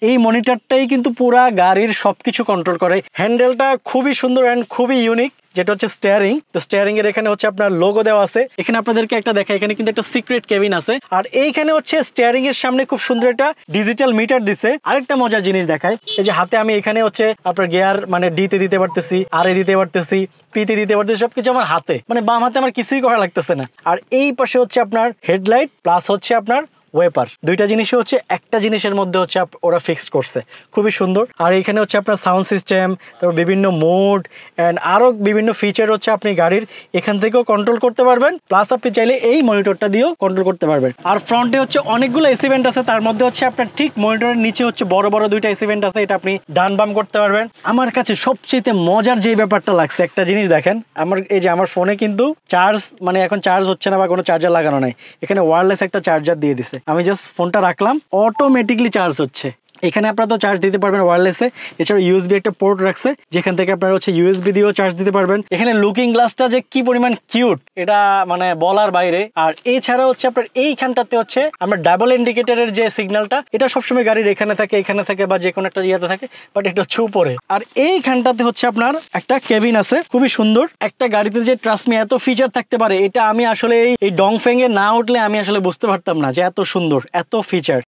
এই মনিটরটাই কিন্তু পুরা গাড়ির সবকিছু কন্ট্রোল করে। হ্যান্ডেলটা খুবই সুন্দর অ্যান্ড খুবই ইউনিক, যেটা হচ্ছে স্টিয়ারিং। তো স্টিয়ারিং এর এখানে হচ্ছে আপনার লোগো দেওয়া আছে। এখানে আপনাদেরকে একটা দেখাই, এখানে কিন্তু একটা সিক্রেট কেবিন আছে। আর এইখানে হচ্ছে স্টিয়ারিং এর সামনে খুব সুন্দর একটা ডিজিটাল মিটার দিছে। আরেকটা মজার জিনিস দেখায়, এই যে হাতে আমি এখানে হচ্ছে আপনার গিয়ার মানে ডি তে দিতে পারতেছি, আর এ দিতে পারতেছি, পি তে দিতে পারতেছি, সবকিছু আমার হাতে, মানে বাম হাতে আমার কিছুই করা লাগতেছে না। আর এই পাশে হচ্ছে আপনার হেডলাইট প্লাস হচ্ছে আপনার ওয়েপার, দুইটা জিনিসই হচ্ছে একটা জিনিসের মধ্যে হচ্ছে ওরা ফিক্সড করছে, খুবই সুন্দর। আর এখানে হচ্ছে আপনার সাউন্ড সিস্টেম, তারপর বিভিন্ন মোড অ্যান্ড আরও বিভিন্ন ফিচার হচ্ছে আপনি গাড়ির এখান থেকেও কন্ট্রোল করতে পারবেন, প্লাস আপনি চাইলে এই মনিটরটা দিয়েও কন্ট্রোল করতে পারবেন। আর ফ্রন্টে হচ্ছে অনেকগুলো এসি ভেন্ট আছে, তার মধ্যে হচ্ছে আপনার ঠিক মনিটরের নিচে হচ্ছে বড় বড় দুইটা এসি ভেন্ট আছে, এটা আপনি ডান বাম করতে পারবেন। আমার কাছে সবচেয়ে মজার যে ব্যাপারটা লাগছে, একটা জিনিস দেখেন, আমার এই যে আমার ফোনে কিন্তু চার্জ মানে এখন চার্জ হচ্ছে না বা কোনো চার্জার লাগানো নাই, এখানে ওয়্যারলেস একটা চার্জার দিয়ে দিছে। আমি জাস্ট ফোনটা রাখলাম, অটোমেটিকলি চার্জ হচ্ছে। এখানে আপনারা তো চার্জ দিতে পারবেন ওয়্যারলেসে, এছাড়া ইউএসবি একটা পোর্ট রাখছে যেখান থেকে আপনারা হচ্ছে ইউএসবি দিয়েও চার্জ দিতে পারবেন। এখানে লুকিং গ্লাসটা যে কি পরিমাণ কিউট, এটা মানে বলার বাইরে। আর এছাড়া হচ্ছে আপনার এইখানটাতে হচ্ছে আমরা ডাবল ইন্ডিকেটরের যে সিগন্যালটা, এটা সবসময় গাড়ির এখানে থাকে বা যে কোনো একটা ইয়েতে থাকে, বাট এটা হচ্ছে উপরে। আর এইখানটাতে হচ্ছে আপনার একটা কেবিন আছে, খুবই সুন্দর। একটা গাড়িতে যে ট্রাস্ট মি এত ফিচার থাকতে পারে, এটা আমি আসলে এই ডংফেং এ না উঠলে আমি আসলে বুঝতে পারতাম না যে এত সুন্দর, এত ফিচার।